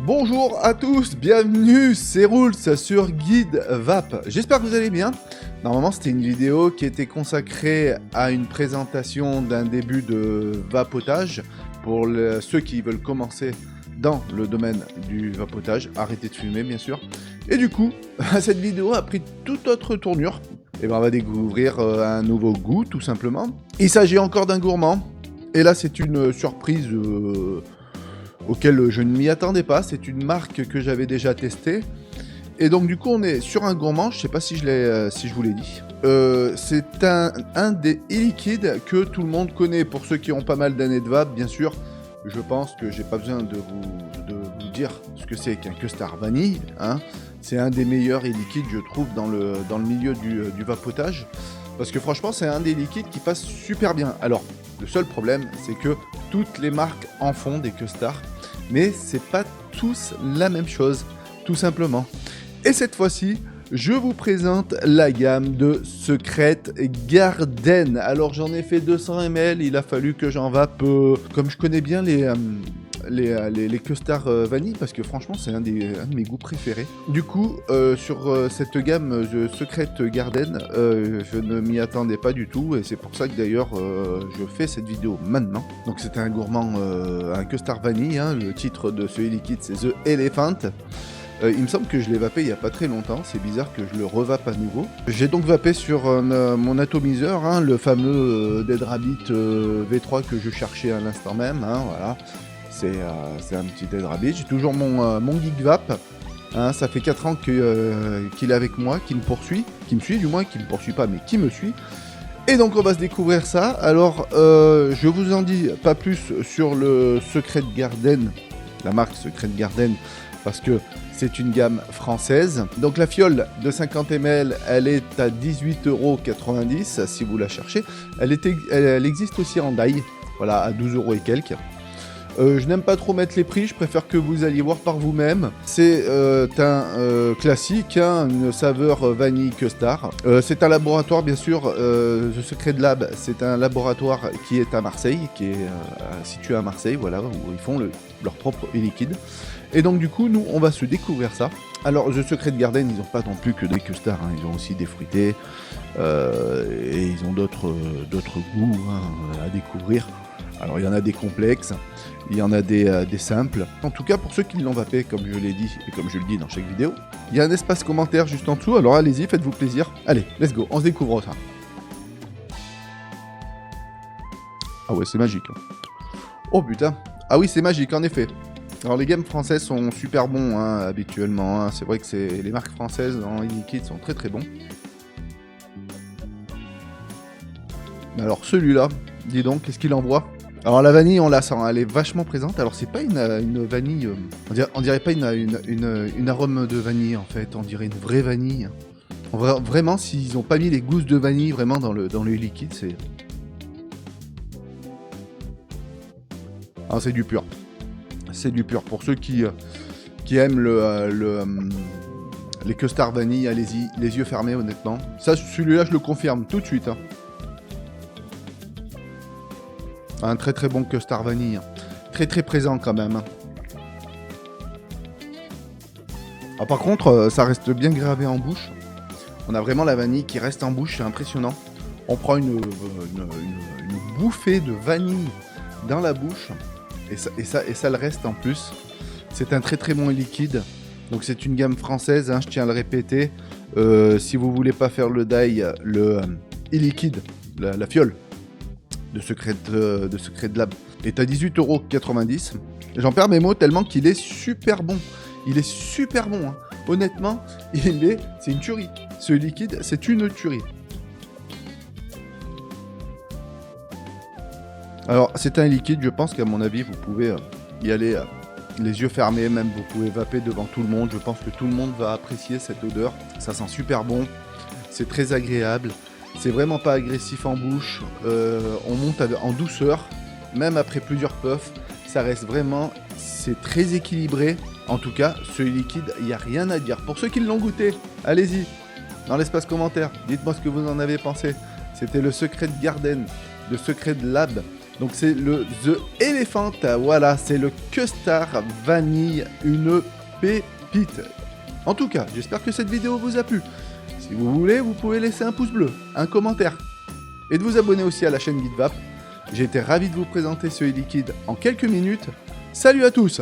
Bonjour à tous, bienvenue, c'est Rules sur Guide Vap. J'espère que vous allez bien. Normalement, c'était une vidéo qui était consacrée à une présentation d'un début de vapotage pour ceux qui veulent commencer dans le domaine du vapotage. Arrêtez de fumer, bien sûr. Et du coup, cette vidéo a pris toute autre tournure. Et ben, on va découvrir un nouveau goût, tout simplement. Il s'agit encore d'un gourmand. Et là, c'est une surprise auquel je ne m'y attendais pas. C'est une marque que j'avais déjà testée. Et donc, du coup, on est sur un gourmand. Je ne sais pas si je vous l'ai dit. C'est un des e-liquides que tout le monde connaît. Pour ceux qui ont pas mal d'années de vape, bien sûr. Je pense que j'ai pas besoin de vous dire ce que c'est qu'un Custard Vanille. Hein. C'est un des meilleurs e-liquides, je trouve, dans le milieu du vapotage. Parce que franchement, c'est un des liquides qui passe super bien. Alors, le seul problème, c'est que toutes les marques en font des Custards. Mais c'est pas tous la même chose, tout simplement. Et cette fois-ci, je vous présente la gamme de Secret Garden. Alors j'en ai fait 200 ml, il a fallu que j'en vape, comme je connais bien les Custards vanille, parce que franchement c'est un de mes goûts préférés. Du coup, sur cette gamme de Secret Garden, je ne m'y attendais pas du tout, et c'est pour ça que d'ailleurs je fais cette vidéo maintenant. Donc c'est un gourmand, un Custard vanille, hein, le titre de ce liquide c'est The Elephant. Il me semble que je l'ai vapé il n'y a pas très longtemps, c'est bizarre que je le revape à nouveau. J'ai donc vapé sur mon atomiseur, hein, le fameux Dead Rabbit V3 que je cherchais à l'instant même, hein, voilà. C'est un petit Dead Rabbit. J'ai toujours mon Geek Vap, hein, ça fait 4 ans qu'il est avec moi, qui me poursuit, qui me suit du moins, qui me poursuit pas mais qui me suit. Et donc on va se découvrir ça. Alors je vous en dis pas plus sur le Secret Garden, la marque Secret Garden, parce que c'est une gamme française. Donc la fiole de 50 ml, elle est à 18,90 € si vous la cherchez. Elle existe aussi en die, voilà, à 12 € et quelques. Je n'aime pas trop mettre les prix, je préfère que vous alliez voir par vous-même. C'est un classique, hein, une saveur vanille custard. C'est un laboratoire, bien sûr, The Secret Lab, c'est un laboratoire qui est à Marseille, qui est situé à Marseille, voilà, où ils font leur propre e-liquide. Et donc du coup, nous, on va se découvrir ça. Alors, The Secret Garden, ils n'ont pas non plus que des custards, hein, ils ont aussi des fruités, et ils ont d'autres goûts, hein, à découvrir. Alors, il y en a des complexes, il y en a des simples. En tout cas, pour ceux qui l'ont vapé, comme je l'ai dit, et comme je le dis dans chaque vidéo, il y a un espace commentaire juste en dessous, alors allez-y, faites-vous plaisir. Allez, let's go, on se découvre ça. Ah ouais, c'est magique. Oh putain, ah oui, c'est magique, en effet. Alors les gammes françaises sont super bons, hein, habituellement, hein. C'est vrai que les marques françaises en e-liquide sont très très bons. Alors celui-là, dis donc, qu'est-ce qu'il envoie? Alors la vanille, on la sent, elle est vachement présente. Alors c'est pas une vanille, on dirait pas une arôme de vanille en fait, on dirait une vraie vanille. Vraiment, s'ils ont pas mis les gousses de vanille vraiment dans le liquide, c'est... Ah, c'est du pur. C'est du pur. Pour ceux qui aiment les custards vanille, allez-y, les yeux fermés honnêtement. Ça, celui-là, je le confirme tout de suite. Hein. Un très très bon custard vanille. Très très présent quand même. Ah, par contre, ça reste bien gravé en bouche. On a vraiment la vanille qui reste en bouche, c'est impressionnant. On prend une bouffée de vanille dans la bouche. Et ça le reste en plus. C'est un très très bon liquide. Donc c'est une gamme française, hein, je tiens à le répéter. Si vous voulez pas faire le die, le e-liquide, la fiole de Secret Lab est à 18,90 €. J'en perds mes mots tellement qu'il est super bon. Il est super bon, hein. Honnêtement, c'est une tuerie. Ce liquide, c'est une tuerie. Alors, c'est un liquide, je pense qu'à mon avis, vous pouvez y aller les yeux fermés, même vous pouvez vaper devant tout le monde. Je pense que tout le monde va apprécier cette odeur. Ça sent super bon, c'est très agréable. C'est vraiment pas agressif en bouche. On monte en douceur, même après plusieurs puffs. Ça reste vraiment, c'est très équilibré. En tout cas, ce liquide, il n'y a rien à dire. Pour ceux qui l'ont goûté, allez-y, dans l'espace commentaire, dites-moi ce que vous en avez pensé. C'était le Secret Garden de Secret Lab. Donc c'est le The Elephant, voilà, c'est le Custard Vanille, une pépite. En tout cas, j'espère que cette vidéo vous a plu. Si vous voulez, vous pouvez laisser un pouce bleu, un commentaire, et de vous abonner aussi à la chaîne Guide Vape. J'ai été ravi de vous présenter ce e-liquide en quelques minutes. Salut à tous!